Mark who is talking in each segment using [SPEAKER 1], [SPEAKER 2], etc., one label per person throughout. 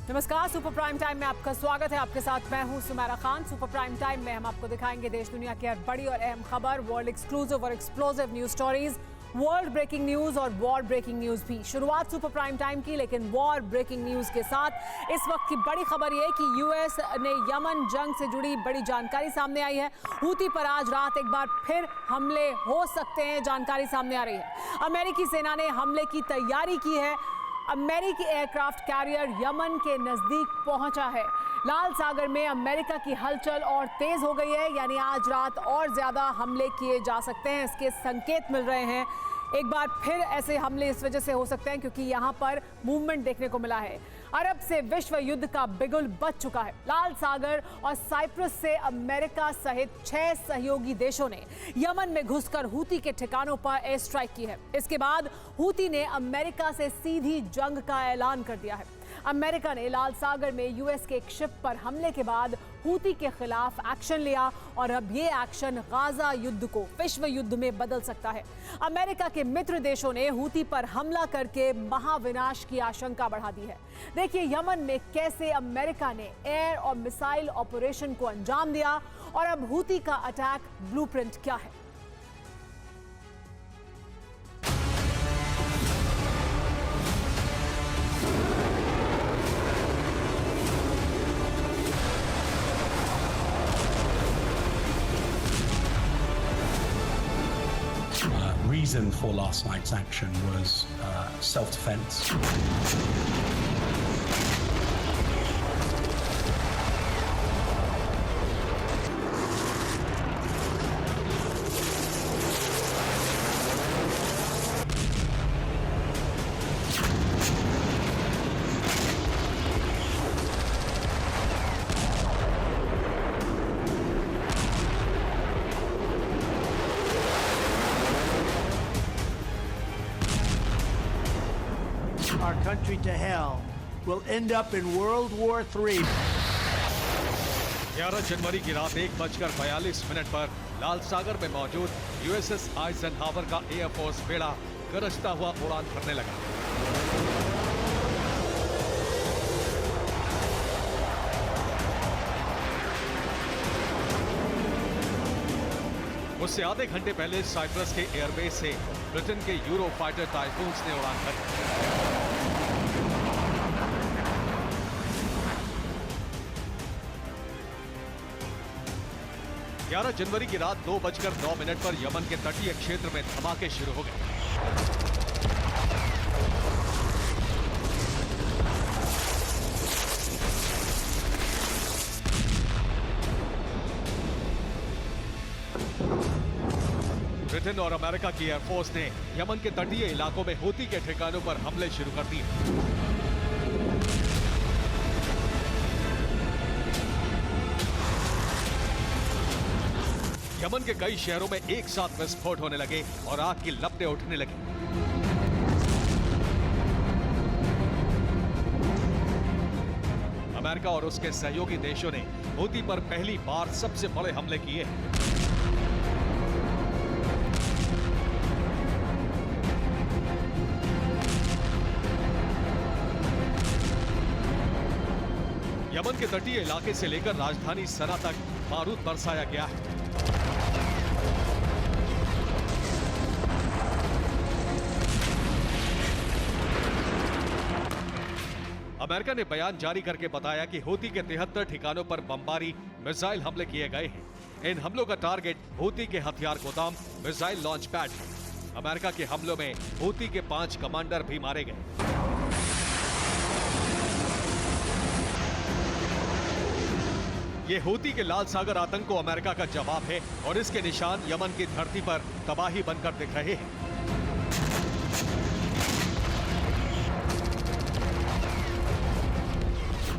[SPEAKER 1] नमस्कार, super prime time में आपका स्वागत है। आपके साथ मैं हूं Sumera Khan. Super prime time में हम आपको दिखाएंगे देश दुनिया की हर बड़ी और अहम खबर, वर्ल्ड एक्सक्लूसिव और explosive news stories, world breaking news और वॉर ब्रेकिंग न्यूज भी। शुरुआत सुपर प्राइम टाइम की, लेकिन वॉर ब्रेकिंग न्यूज के साथ इस वक्त की बड़ी खबर यह कि यूएस ने यमन जंग से जुड़ी बड़ी जानकारी सामने आई है। हूती पर आज रात एक बार फिर हमले हो सकते हैं, जानकारी सामने आ रही है। अमेरिकी सेना ने हमले की तैयारी की है। अमेरिकी एयरक्राफ्ट कैरियर यमन के नजदीक पहुंचा है। लाल सागर में अमेरिका की हलचल और तेज हो गई है, यानी आज रात और ज्यादा हमले किए जा सकते हैं, इसके संकेत मिल रहे हैं। एक बार फिर ऐसे हमले इस वजह से हो सकते हैं क्योंकि यहां पर मूवमेंट देखने को मिला है। अरब से विश्व युद्ध का बिगुल बज चुका है। लाल सागर और साइप्रस से अमेरिका सहित 6 सहयोगी देशों ने यमन में घुसकर हूती के ठिकानों पर एयर स्ट्राइक की है। इसके बाद हूती ने अमेरिका से सीधी जंग का ऐलान कर दिया है। अमेरिका ने लाल सागर में यूएस के एक शिप पर हमले के बाद हूती के खिलाफ एक्शन लिया और अब ये एक्शन गाजा युद्ध को विश्व युद्ध में बदल सकता है। अमेरिका के मित्र देशों ने हूती पर हमला करके महाविनाश की आशंका बढ़ा दी है। देखिए यमन में कैसे अमेरिका ने एयर और मिसाइल ऑपरेशन को अंजाम दिया और अब हूती का अटैक ब्लूप्रिंट क्या है।
[SPEAKER 2] Reason for last night's action was self-defense.
[SPEAKER 3] Our country to hell will end up in World War III.
[SPEAKER 4] 11 जनवरी की रात 1:42 पर लाल सागर में मौजूद यूएसएस आइजनहावर का एयरफोर्स बेड़ा गरजता हुआ उड़ान भरने लगा। उससे आधे घंटे पहले साइप्रस के एयरबेस से ब्रिटेन के यूरो फाइटर टाइफून्स ने उड़ान भरी। 11 जनवरी की रात 2:09 पर यमन के तटीय क्षेत्र में धमाके शुरू हो गए। ब्रिटेन और अमेरिका की एयरफोर्स ने यमन के तटीय इलाकों में हूती के ठिकानों पर हमले शुरू कर दिए। यमन के कई शहरों में एक साथ विस्फोट होने लगे और आग की लपटें उठने लगी। अमेरिका और उसके सहयोगी देशों ने हूती पर पहली बार सबसे बड़े हमले किए। यमन के तटीय इलाके से लेकर राजधानी सना तक बारूद बरसाया गया है। अमेरिका ने बयान जारी करके बताया कि हूती के 73 ठिकानों पर बमबारी मिसाइल हमले किए गए हैं। इन हमलों का टारगेट हूती के हथियार गोदाम, मिसाइल लॉन्च पैड है। अमेरिका के हमलों में हूती के 5 कमांडर भी मारे गए। ये हूती के लाल सागर आतंक को अमेरिका का जवाब है और इसके निशान यमन की धरती पर तबाही बनकर दिख रहे हैं।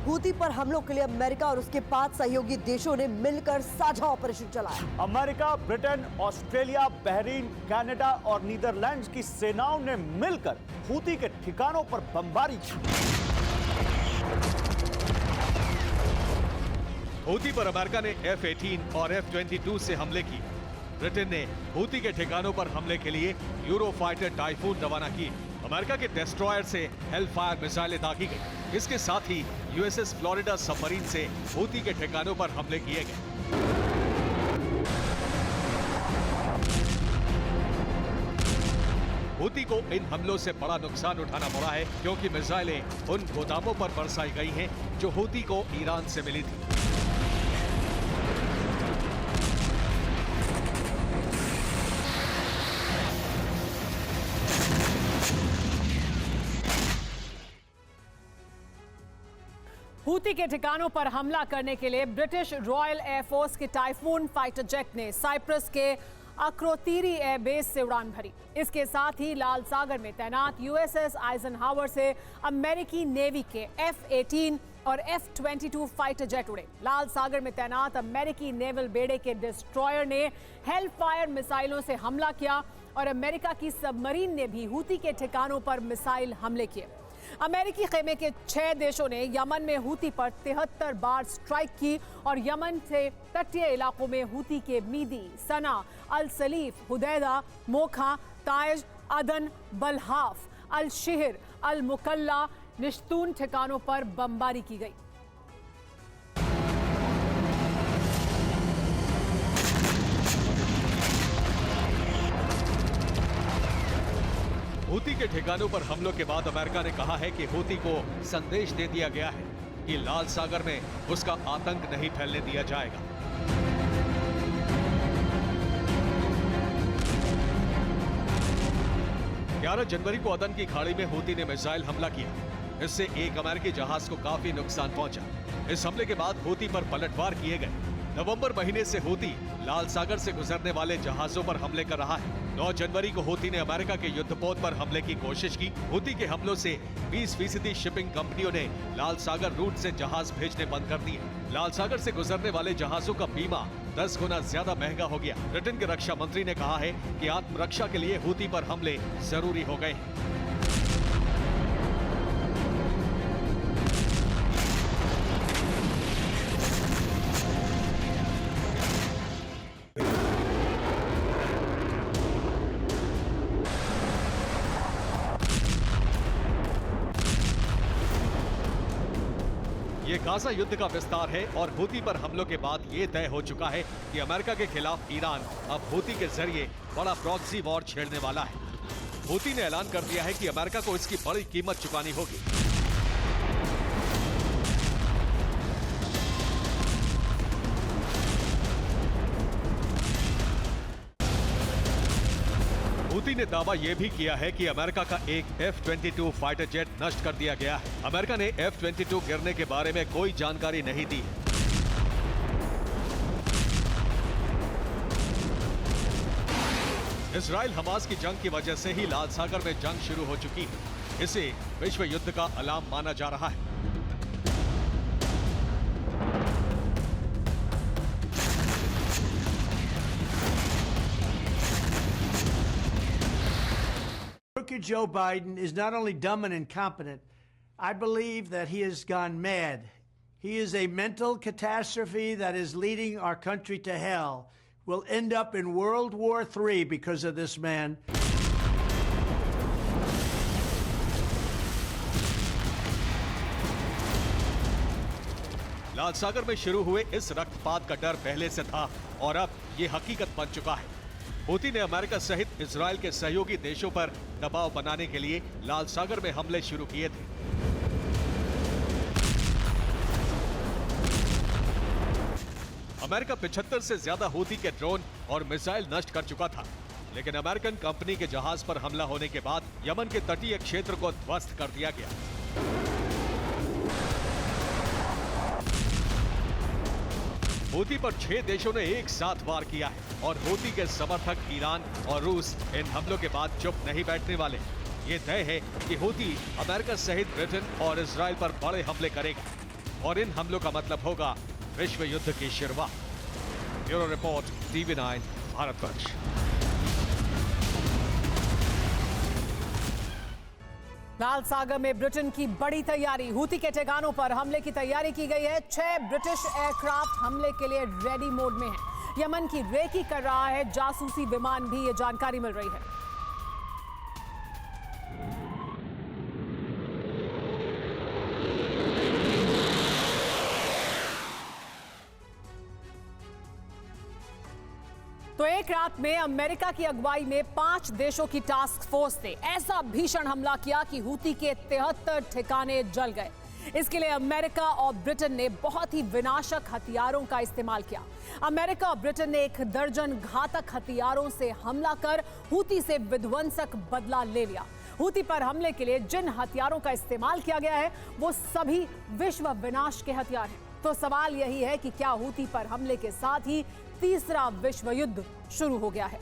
[SPEAKER 5] हूती पर हमलों के लिए अमेरिका और उसके 5 सहयोगी देशों ने मिलकर साझा ऑपरेशन चलाया।
[SPEAKER 6] America, Britain, Australia, Bahrain, Canada और नीदरलैंड्स की सेनाओं ने मिलकर हूती के ठिकानों पर बमबारी की।
[SPEAKER 4] हूती पर अमेरिका ने F-18 और F-22 से हमले किए। ब्रिटेन ने हूती के ठिकानों पर हमले के लिए यूरो फाइटर टाइफून रवाना किए। अमेरिका के डेस्ट्रॉयर से हेलफायर मिसाइलें दागी गई। इसके साथ ही यूएसएस फ्लोरिडा सबमरीन से हूती के ठिकानों पर हमले किए गए। हूती को इन हमलों से बड़ा नुकसान उठाना पड़ा है, क्योंकि मिसाइलें उन गोदामों पर बरसाई गई हैं जो हूती को ईरान से मिली थी।
[SPEAKER 1] हूती के ठिकानों पर हमला करने के लिए ब्रिटिश रॉयल एयरफोर्स के टाइफून फाइटर जेट ने साइप्रस के अक्रोतीरी एयरबेस से उड़ान भरी। इसके साथ ही लाल सागर में तैनात यूएसएस आइजनहावर से अमेरिकी नेवी के F-18 और F-22 फाइटर जेट उड़े। लाल सागर में तैनात अमेरिकी नेवल बेड़े के डिस्ट्रॉयर ने हेलफायर मिसाइलों से हमला किया और अमेरिका की सबमरीन ने भी हूती के ठिकानों पर मिसाइल हमले किए। अमेरिकी खेमे के 6 देशों ने यमन में हूती पर 73 बार स्ट्राइक की और यमन से तटीय इलाकों में हूती के मीदी, सना, अल सलीफ, हुदैदा, मोखा, ताइज, अदन, बलहाफ, अल शिहर, अल मुकल्ला, निश्तून ठिकानों पर बमबारी की गई।
[SPEAKER 4] हूती के ठिकानों पर हमलों के बाद अमेरिका ने कहा है कि हूती को संदेश दे दिया गया है कि लाल सागर में उसका आतंक नहीं फैलने दिया जाएगा। जनवरी को अदन की खाड़ी में हूती ने मिसाइल हमला किया। इससे एक अमेरिकी जहाज को काफी नुकसान पहुंचा। इस हमले के बाद हूती पर पलटवार किए गए। नवंबर महीने से हूती लाल सागर से गुजरने वाले जहाजों पर हमले कर रहा है। 9 जनवरी को हूती ने अमेरिका के युद्धपोत पर हमले की कोशिश की। हूती के हमलों से 20% शिपिंग कंपनियों ने लाल सागर रूट से जहाज भेजने बंद कर दिए। लाल सागर से गुजरने वाले जहाजों का बीमा 10 गुना ज्यादा महंगा हो गया। ब्रिटेन के रक्षा मंत्री ने कहा है कि आत्मरक्षा के लिए हूती पर हमले जरूरी हो गए हैं। ये गाजा युद्ध का विस्तार है और हूती पर हमलों के बाद ये तय हो चुका है कि अमेरिका के खिलाफ ईरान अब हूती के जरिए बड़ा प्रॉक्सी वॉर छेड़ने वाला है। हूती ने ऐलान कर दिया है कि अमेरिका को इसकी बड़ी कीमत चुकानी होगी। हूती ने दावा यह भी किया है कि अमेरिका का एक F-22 फाइटर जेट नष्ट कर दिया गया है। अमेरिका ने F-22 गिरने के बारे में कोई जानकारी नहीं दी। इजराइल हमास की जंग की वजह से ही लाल सागर में जंग शुरू हो चुकी है। इसे विश्व युद्ध का अलार्म माना जा रहा है।
[SPEAKER 3] Joe Biden is not only dumb and incompetent, I believe that he has gone mad. He is a mental catastrophe that is leading our country to hell. We'll end up in World War III because of this man.
[SPEAKER 4] लाल सागर में शुरू हुए इस रक्तपात का डर पहले से था और अब ये हकीकत बन चुका है। हूती ने अमेरिका सहित इजराइल के सहयोगी देशों पर दबाव बनाने के लिए लाल सागर में हमले शुरू किए थे। अमेरिका 75 से ज्यादा हूती के ड्रोन और मिसाइल नष्ट कर चुका था, लेकिन अमेरिकन कंपनी के जहाज पर हमला होने के बाद यमन के तटीय क्षेत्र को ध्वस्त कर दिया गया। हूती पर 6 देशों ने एक साथ वार किया है और हूती के समर्थक ईरान और रूस इन हमलों के बाद चुप नहीं बैठने वाले। ये तय है कि हूती अमेरिका सहित ब्रिटेन और इजराइल पर बड़े हमले करेगा और इन हमलों का मतलब होगा विश्व युद्ध की शुरुआत। Bureau report, TV9 Bharatvarsh.
[SPEAKER 1] लाल सागर में ब्रिटेन की बड़ी तैयारी। हूती के ठिकानों पर हमले की तैयारी की गई है। 6 ब्रिटिश एयरक्राफ्ट हमले के लिए रेडी मोड में हैं। यमन की रेकी कर रहा है जासूसी विमान भी, ये जानकारी मिल रही है। तो एक रात में अमेरिका की अगुवाई में 5 देशों की टास्क फोर्स ने ऐसा भीषण हमला किया कि हूती के 73 ठिकाने जल गए। इसके लिए अमेरिका और ब्रिटेन ने बहुत ही विनाशक हथियारों का इस्तेमाल किया। अमेरिका और ब्रिटेन ने 1 दर्जन घातक हथियारों से हमला कर हूती से विध्वंसक बदला ले लिया। हूती पर हमले के लिए जिन हथियारों का इस्तेमाल किया गया है वो सभी विश्व विनाश के हथियार हैं। तो सवाल यही है कि क्या हूती पर हमले के साथ ही तीसरा विश्व युद्ध शुरू हो गया है?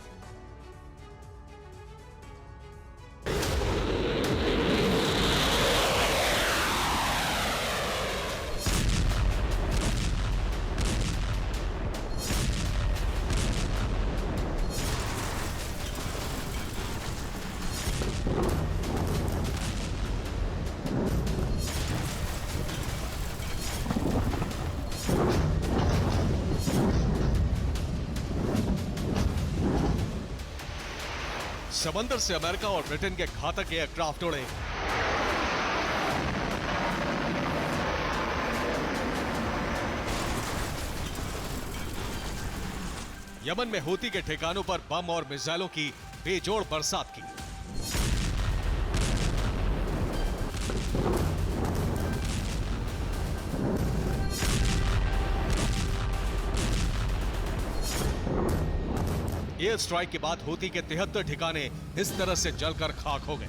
[SPEAKER 4] समंदर से अमेरिका और ब्रिटेन के घातक एयरक्राफ्ट उड़े। यमन में हूती के ठिकानों पर बम और मिसाइलों की बेजोड़ बरसात की। एयर स्ट्राइक के बाद हूती के 73 ठिकाने इस तरह से जलकर खाक हो गए।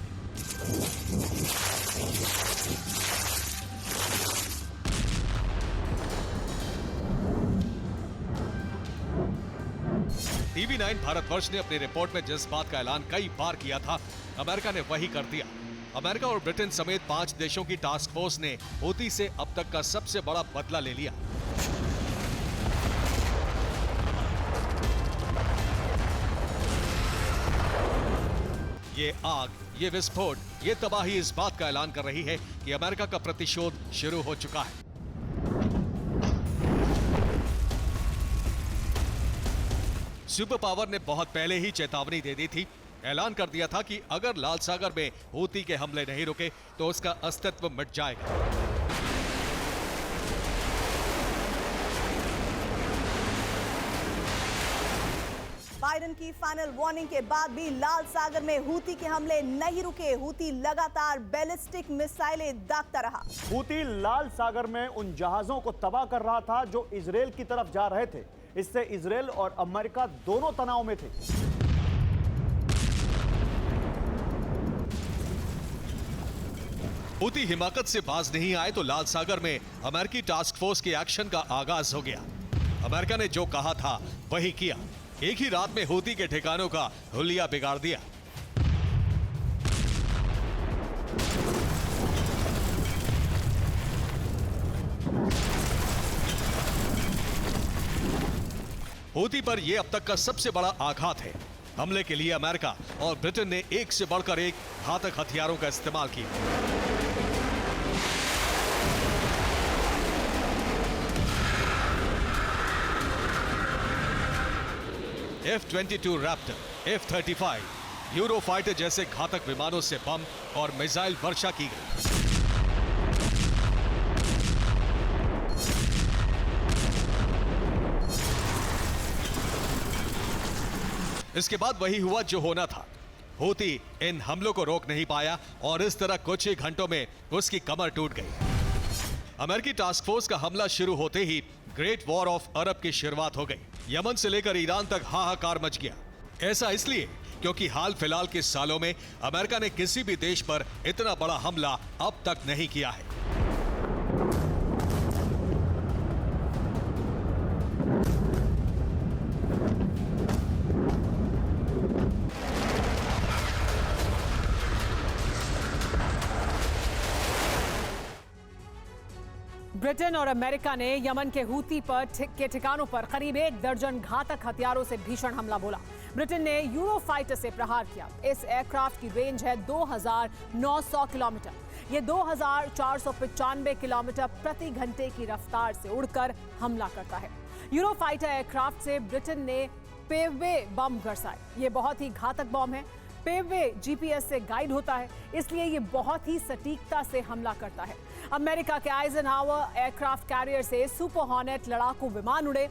[SPEAKER 4] TV9 भारतवर्ष ने अपनी रिपोर्ट में जिस बात का ऐलान कई बार किया था, अमेरिका ने वही कर दिया। अमेरिका और ब्रिटेन समेत 5 देशों की टास्क फोर्स ने हूती से अब तक का सबसे बड़ा बदला ले लिया। ये आग, ये विस्फोट, ये तबाही इस बात का ऐलान कर रही है कि अमेरिका का प्रतिशोध शुरू हो चुका है। सुपर पावर ने बहुत पहले ही चेतावनी दे दी थी। ऐलान कर दिया था कि अगर लाल सागर में हूती के हमले नहीं रुके तो उसका अस्तित्व मिट जाएगा।
[SPEAKER 5] बाइडेन की फाइनल वार्निंग के बाद भी लाल सागर में हूती के हमले नहीं रुके। हूती लगातार बैलिस्टिक मिसाइलें दागता रहा।
[SPEAKER 6] हूती लाल सागर में उन जहाजों को तबाह कर रहा था जो इजराइल की तरफ जा रहे थे। इससे इजराइल और अमेरिका दोनों तनाव में थे।
[SPEAKER 4] हूती हिमाकत से बाज नहीं आए तो लाल सागर में अमेरिकी टास्क फोर्स के एक्शन का आगाज हो गया। अमेरिका ने जो कहा था वही किया। एक ही रात में हूती के ठिकानों का हुलिया बिगाड़ दिया। हूती पर यह अब तक का सबसे बड़ा आघात है। हमले के लिए अमेरिका और ब्रिटेन ने एक से बढ़कर एक घातक हथियारों का इस्तेमाल किया। F-22 रैप्टर, F-35, यूरोफाइटर जैसे घातक विमानों से बम और मिसाइल वर्षा की गई। इसके बाद वही हुआ जो होना था। हूती इन हमलों को रोक नहीं पाया और इस तरह कुछ ही घंटों में उसकी कमर टूट गई। अमेरिकी टास्क फोर्स का हमला शुरू होते ही ग्रेट वॉर ऑफ अरब की शुरुआत हो गई। यमन से लेकर ईरान तक हाहाकार मच गया। ऐसा इसलिए क्योंकि हाल फिलहाल के सालों में अमेरिका ने किसी भी देश पर इतना बड़ा हमला अब तक नहीं किया है।
[SPEAKER 1] ब्रिटेन और अमेरिका ने यमन के हूती के ठिकानों पर करीब 1 दर्जन घातक हथियारों से भीषण हमला बोला। ब्रिटेन ने यूरोफाइटर से प्रहार किया। इस एयरक्राफ्ट की रेंज है 2900 किलोमीटर। ये 2495 किलोमीटर प्रति घंटे की रफ्तार से उड़कर हमला करता है। यूरोफाइटर एयरक्राफ्ट से ब्रिटेन ने पेववे बम बरसाए। ये बहुत ही घातक बम है। पेववे जीपीएस से गाइड होता है, इसलिए ये बहुत ही सटीकता से हमला करता है। अमेरिका के आइजनहावर एयरक्राफ्ट कैरियर से सुपर हॉर्नेट लड़ाकू विमान उड़े।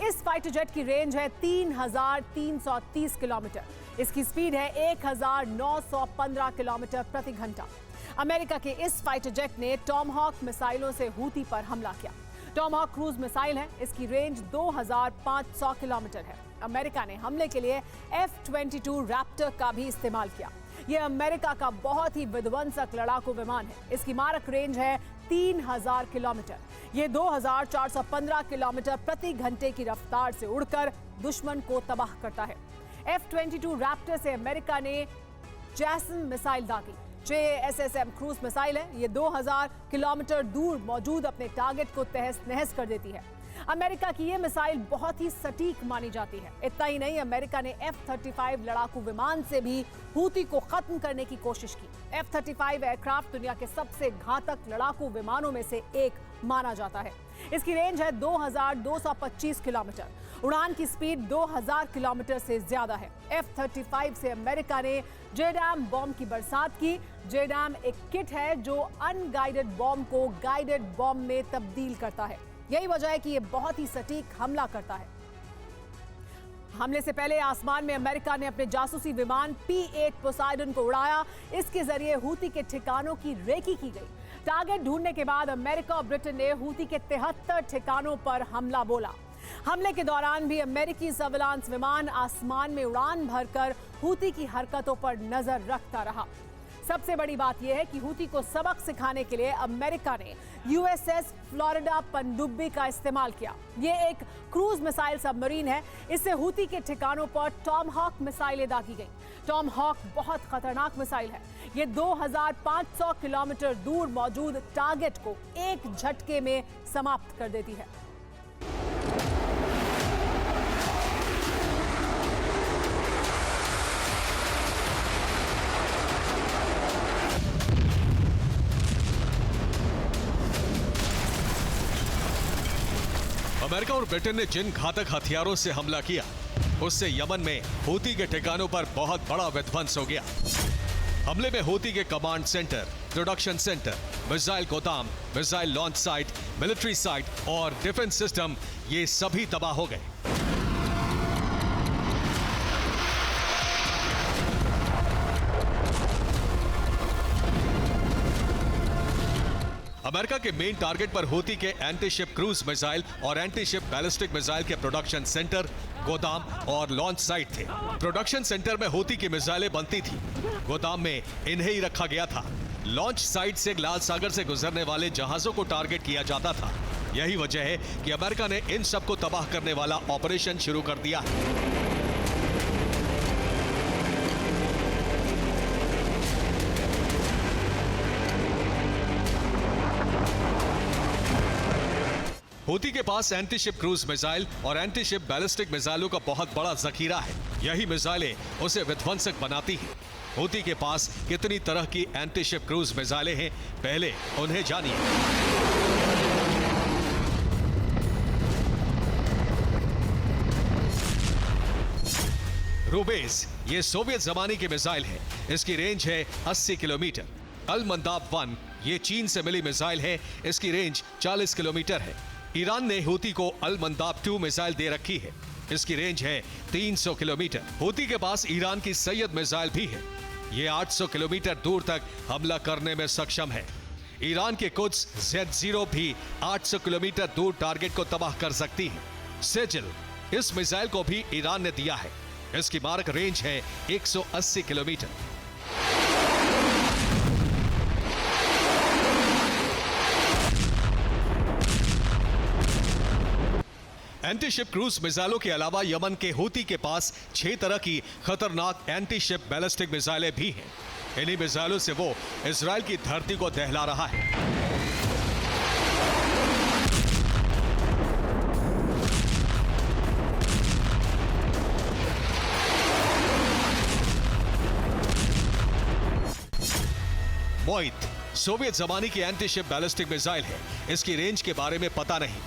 [SPEAKER 1] इस फाइटर जेट की रेंज है 3,330 किलोमीटर। इसकी स्पीड है 1,915 किलोमीटर प्रति घंटा। अमेरिका के इस फाइटर जेट ने टॉमहॉक मिसाइलों से हूती पर हमला किया। टॉमहॉक क्रूज मिसाइल है, इसकी रेंज 2,500 किलोमीटर है। अमेरिका ने हमले के लिए F-22 रैप्टर का भी इस्तेमाल किया। यह अमेरिका का बहुत ही विध्वंसक लड़ाकू विमान है। इसकी मारक रेंज है 3,000 किलोमीटर। यह 2,415 किलोमीटर प्रति घंटे की रफ्तार से उड़कर दुश्मन को तबाह करता है। F-22 रैप्टर से अमेरिका ने जैसन मिसाइल दागी। JSSM क्रूज मिसाइल है। ये 2,000 किलोमीटर दूर मौजूद अपने टारगेट को तहस नहस कर देती है। अमेरिका की ये मिसाइल बहुत ही सटीक मानी जाती है। इतना ही नहीं, अमेरिका ने F-35 लड़ाकू विमान से भी हूती को खत्म करने की कोशिश की। F-35 एयरक्राफ्ट दुनिया के सबसे घातक लड़ाकू विमानों में से एक माना जाता है। इसकी रेंज है 2,225 किलोमीटर। उड़ान की स्पीड 2,000 किलोमीटर से ज्यादा है। F-35 से अमेरिका ने JDAM बॉम्ब की बरसात की। JDAM एक किट है जो अनगाइडेड बॉम्ब को गाइडेड बॉम्ब में तब्दील करता है। यही वजह है कि यह बहुत ही सटीक हमला करता है। हमले से पहले आसमान में अमेरिका ने अपने जासूसी विमान P-8 पोसाइडन को उड़ाया। इसके जरिए हूती के ठिकानों की रेकी की गई। टारगेट ढूंढने के बाद अमेरिका और ब्रिटेन ने हूती के 73 ठिकानों पर हमला बोला। हमले के दौरान भी अमेरिकी सर्विलांस विमान आसमान में उड़ान भरकर हूती की हरकतों पर नजर रखता रहा। सबसे बड़ी बात यह है कि हूती को सबक सिखाने के लिए अमेरिका ने USS फ्लोरिडा पनडुब्बी का इस्तेमाल किया। यह एक क्रूज मिसाइल सबमरीन है। इससे हूती के ठिकानों पर टॉमहॉक मिसाइलें दागी गई। टॉमहॉक बहुत खतरनाक मिसाइल है। यह 2,500 किलोमीटर दूर मौजूद टारगेट को एक झटके में समाप्त कर देती है।
[SPEAKER 4] अमेरिका और ब्रिटेन ने जिन घातक हथियारों से हमला किया, उससे यमन में हूती के ठिकानों पर बहुत बड़ा विध्वंस हो गया। हमले में हूती के command centre, production centre, missile गोदाम, missile launch site, military site और डिफेंस सिस्टम, ये सभी तबाह हो गए। अमेरिका के मेन टारगेट पर हूती के एंटी शिप क्रूज मिसाइल और एंटी शिप बैलिस्टिक मिसाइल के प्रोडक्शन सेंटर, गोदाम और लॉन्च साइट थे। प्रोडक्शन सेंटर में हूती की मिसाइलें बनती थी। गोदाम में इन्हें ही रखा गया था। लॉन्च साइट से लाल सागर से गुजरने वाले जहाजों को टारगेट किया जाता था। यही वजह है कि अमेरिका ने इन सबको तबाह करने वाला ऑपरेशन शुरू कर दिया। हूती के पास एंटी शिप क्रूज मिसाइल और एंटी शिप बैलिस्टिक मिसाइलों का बहुत बड़ा जखीरा है। यही मिसाइलें उसे विध्वंसक बनाती हैं। हूती के पास कितनी तरह की एंटी शिप क्रूज मिसाइलें हैं, पहले उन्हें जानिए। रूबेज, ये सोवियत जमाने की मिसाइल है। इसकी रेंज है 80 किलोमीटर। अल मंदाब 1, ये चीन से मिली मिसाइल है। इसकी रेंज 40 किलोमीटर है। ईरान ने हूती को अल मंदाब 2 मिसाइल दे रखी है। इसकी रेंज है 300 किलोमीटर। हूती के पास ईरान की सैयद मिसाइल भी है। ये 800 किलोमीटर दूर तक हमला करने में सक्षम है। ईरान के कुछ Z0 भी 800 किलोमीटर दूर टारगेट को तबाह कर सकती है। सेजिल, इस मिसाइल को भी ईरान ने दिया है। इसकी मारक रेंज है 180 किलोमीटर। एंटी शिप क्रूज मिसाइलों के अलावा यमन के हूती के पास 6 तरह की खतरनाक एंटी शिप बैलिस्टिक मिसाइलें भी हैं। इन्हीं मिसाइलों से वो इजराइल की धरती को दहला रहा है। मोइत, सोवियत जमाने की एंटी शिप बैलिस्टिक मिसाइल है। इसकी रेंज के बारे में पता नहीं।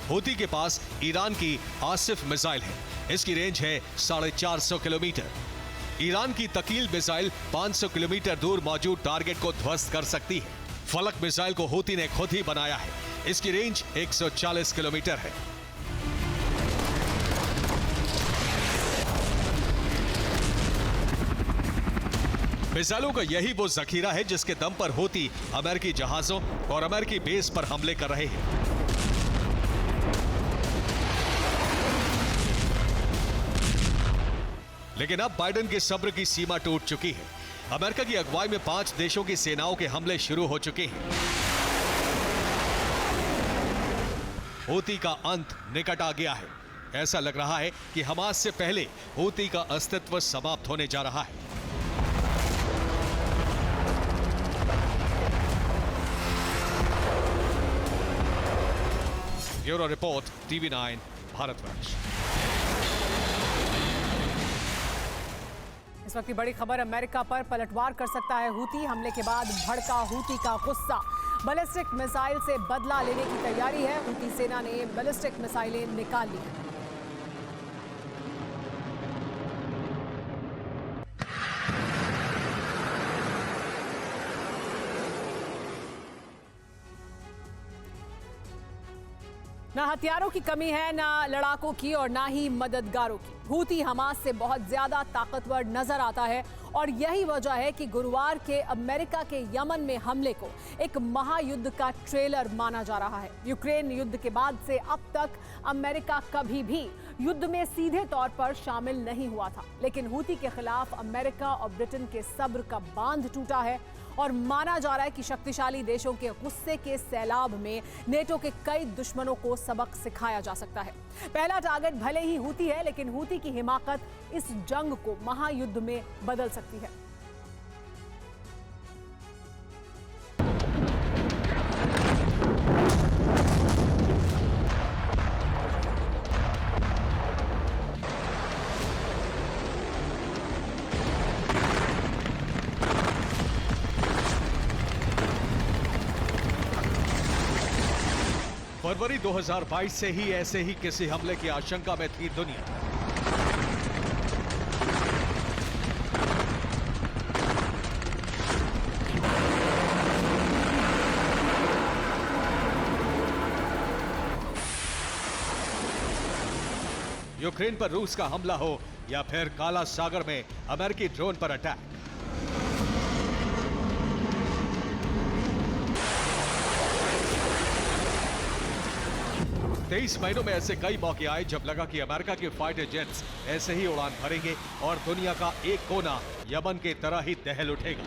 [SPEAKER 4] हूती के पास ईरान की आसिफ मिसाइल है। इसकी रेंज है 450 किलोमीटर। ईरान की तकील मिसाइल 500 किलोमीटर दूर मौजूद टारगेट को ध्वस्त कर सकती है। फलक मिसाइल को हूती ने खुद ही बनाया है। इसकी रेंज 140 किलोमीटर है। मिसाइलों का यही वो जखीरा है जिसके दम पर हूती अमेरिकी जहाजों और अमेरिकी बेस पर हमले कर रहे हैं। लेकिन अब बाइडेन के सब्र की सीमा टूट चुकी है। अमेरिका की अगुवाई में 5 देशों की सेनाओं के हमले शुरू हो चुके हैं। हूती का अंत निकट आ गया है। ऐसा लग रहा है कि हमास से पहले हूती का अस्तित्व समाप्त होने जा रहा है। Bureau report, TV9 Bharatvarsh.
[SPEAKER 1] इस वक्त की बड़ी खबर, अमेरिका पर पलटवार कर सकता है हूती। हमले के बाद भड़का हूती का गुस्सा, बैलिस्टिक मिसाइल से बदला लेने की तैयारी है। हूती सेना ने बैलिस्टिक मिसाइलें निकाल ली हैं। ना हथियारों की कमी है, ना लड़ाकों की और ना ही मददगारों की। हूती हमास से बहुत ज्यादा ताकतवर नजर आता है और यही वजह है कि गुरुवार के अमेरिका के यमन में हमले को एक महायुद्ध का ट्रेलर माना जा रहा है। यूक्रेन युद्ध के बाद से अब तक अमेरिका कभी भी युद्ध में सीधे तौर पर शामिल नहीं हुआ था, लेकिन हूती के खिलाफ अमेरिका और ब्रिटेन के सब्र का बांध टूटा है और माना जा रहा है कि शक्तिशाली देशों के गुस्से के सैलाब में नेटो के कई दुश्मनों को सबक सिखाया जा सकता है। पहला टारगेट भले ही हूती है, लेकिन हूती की हिमाकत इस जंग को महायुद्ध में बदल सकती है।
[SPEAKER 4] फरवरी 2022 से ही ऐसे ही किसी हमले की आशंका में थी दुनिया। यूक्रेन पर रूस का हमला हो या फिर काला सागर में अमेरिकी ड्रोन पर अटैक, 23 महीनों में ऐसे कई मौके आए जब लगा कि अमेरिका के फाइटर जेट्स ऐसे ही उड़ान भरेंगे और दुनिया का एक कोना यमन की तरह ही दहल उठेगा।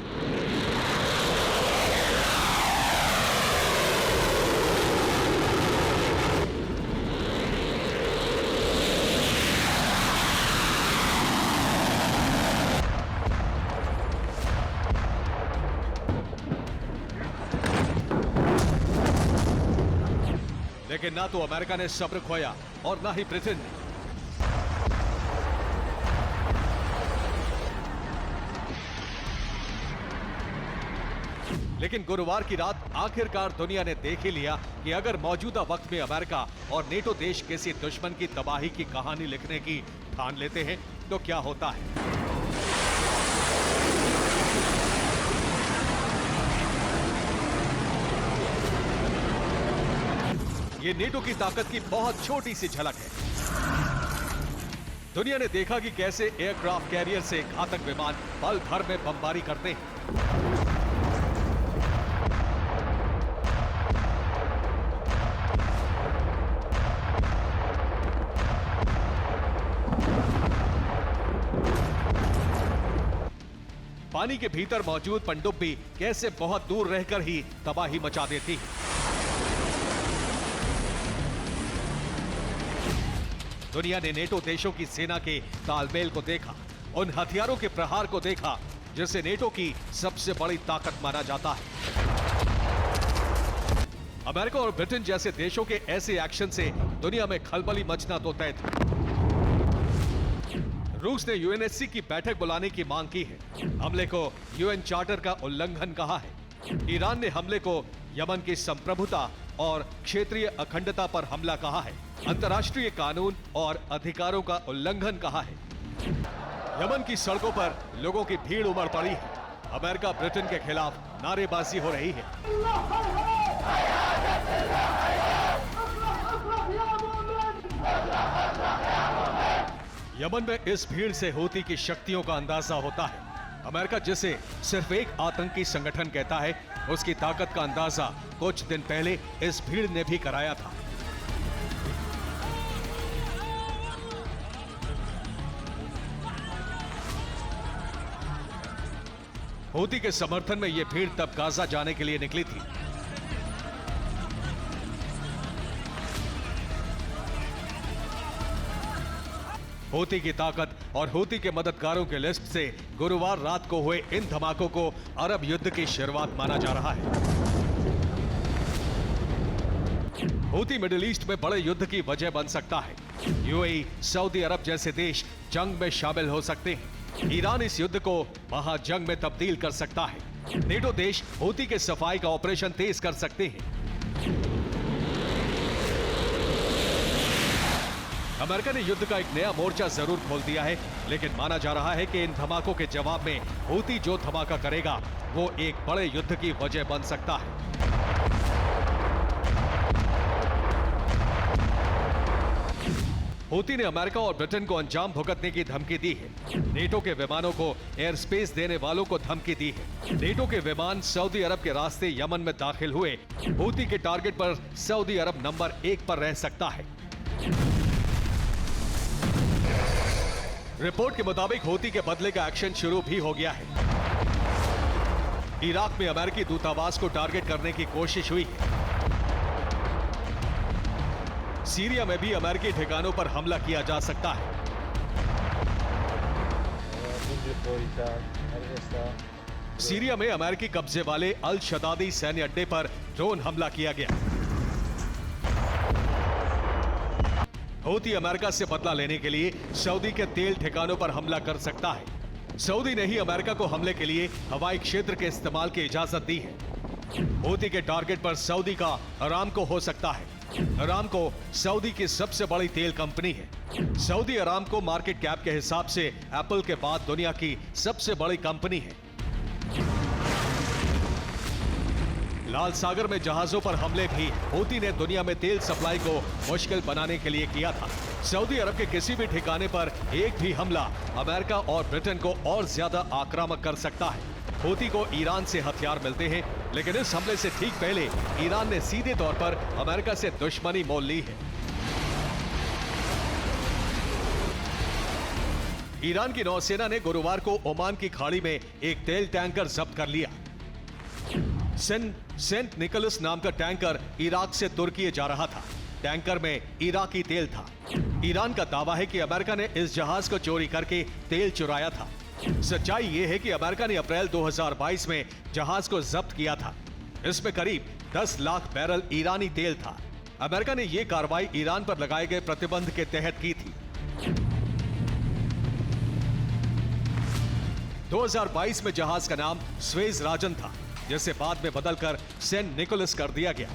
[SPEAKER 4] लेकिन ना तो अमेरिका ने सब्र खोया और ना ही ब्रिटेन ने। लेकिन गुरुवार की रात आखिरकार दुनिया ने देख ही लिया कि अगर मौजूदा वक्त में अमेरिका और नेटो देश किसी दुश्मन की तबाही की कहानी लिखने की ठान लेते हैं तो क्या होता है। ये नेटो की ताकत की बहुत छोटी सी झलक है। दुनिया ने देखा कि कैसे एयरक्राफ्ट कैरियर से घातक विमान पल भर में बमबारी करते हैं। पानी के भीतर मौजूद पनडुब्बी कैसे बहुत दूर रहकर ही तबाही मचा देती है। दुनिया ने नेटो देशों की सेना के तालमेल को देखा, उन हथियारों के प्रहार को देखा जिसे नेटो की सबसे बड़ी ताकत माना जाता है। अमेरिका और ब्रिटेन जैसे देशों के ऐसे एक्शन से दुनिया में खलबली मचना तो तय था। रूस ने यूएनएससी की बैठक बुलाने की मांग की है। हमले को यूएन चार्टर का उल्लंघन कहा है। ईरान ने हमले को यमन की संप्रभुता और क्षेत्रीय अखंडता पर हमला कहा है। अंतर्राष्ट्रीय कानून और अधिकारों का उल्लंघन कहा है। यमन की सड़कों पर लोगों की भीड़ उमड़ पड़ी है। अमेरिका ब्रिटेन के खिलाफ नारेबाजी हो रही है। यमन में इस भीड़ से हूती की शक्तियों का अंदाजा होता है। अमेरिका जिसे सिर्फ एक आतंकी संगठन कहता है, उसकी ताकत का अंदाजा कुछ दिन पहले इस भीड़ ने भी कराया था। हूती के समर्थन में यह भीड़ तब गाजा जाने के लिए निकली थी। हूती की ताकत और हूती के मददगारों के लिस्ट से गुरुवार रात को हुए इन धमाकों को अरब युद्ध की शुरुआत माना जा रहा है। हूती मिडिल ईस्ट में बड़े युद्ध की वजह बन सकता है। यूएई, सऊदी अरब जैसे देश जंग में शामिल हो सकते हैं। ईरान इस युद्ध को महाजंग में तब्दील कर सकता है। नेटो देश हूती के सफाई का ऑपरेशन तेज कर सकते हैं। अमेरिका ने युद्ध का एक नया मोर्चा जरूर खोल दिया है, लेकिन माना जा रहा है कि इन धमाकों के जवाब में हूती जो धमाका करेगा वो एक बड़े युद्ध की वजह बन सकता है। हूती ने अमेरिका और ब्रिटेन को अंजाम भुगतने की धमकी दी है। नेटो के विमानों को एयर स्पेस देने वालों को धमकी दी है। नेटो के विमान सऊदी अरब के रास्ते यमन में दाखिल हुए। हूती के टारगेट पर सऊदी अरब नंबर 1 पर रह सकता है। रिपोर्ट के मुताबिक हूती के बदले का एक्शन शुरू भी हो गया है। इराक में अमेरिकी दूतावास को टारगेट करने की कोशिश हुई है। सीरिया में भी अमेरिकी ठिकानों पर हमला किया जा सकता है। सीरिया में अमेरिकी कब्जे वाले अल शदादी सैन्य अड्डे पर ड्रोन हमला किया गया। हूती अमेरिका से बदला लेने के लिए सऊदी के तेल ठिकानों पर हमला कर सकता है। सऊदी ने ही अमेरिका को हमले के लिए हवाई क्षेत्र के इस्तेमाल की इजाजत दी है। हूती के टारगेट पर सऊदी का अरामको हो सकता है। अरामको सऊदी की सबसे बड़ी तेल कंपनी है। सऊदी अरामको मार्केट कैप के हिसाब से एप्पल के बाद दुनिया की सबसे बड़ी कंपनी है। लाल सागर में जहाजों पर हमले भी हूती ने दुनिया में तेल सप्लाई को मुश्किल बनाने के लिए किया था। सऊदी अरब के किसी भी ठिकाने पर एक भी हमला अमेरिका और ब्रिटेन को और ज्यादा आक्रामक कर सकता है। हूती को ईरान से हथियार मिलते हैं, लेकिन इस हमले से ठीक पहले ईरान ने सीधे तौर पर अमेरिका से दुश्मनी मोल ली है। ईरान की नौसेना ने गुरुवार को ओमान की खाड़ी में एक तेल टैंकर जब्त कर लिया। सेंट निकोलस नाम का टैंकर इराक से तुर्की जा रहा था। टैंकर में इराकी तेल था। ईरान का दावा है कि अमेरिका ने इस जहाज को चोरी करके तेल चुराया था। सच्चाई यह है कि अमेरिका ने अप्रैल 2022 में जहाज को जब्त किया था। इसमें करीब 10 लाख बैरल ईरानी तेल था। अमेरिका ने यह कार्रवाई ईरान पर लगाए गए प्रतिबंध के तहत की थी। 2022 में जहाज का नाम स्वेज राजन था, जिसे बाद में बदलकर सेंट निकोलस कर दिया गया।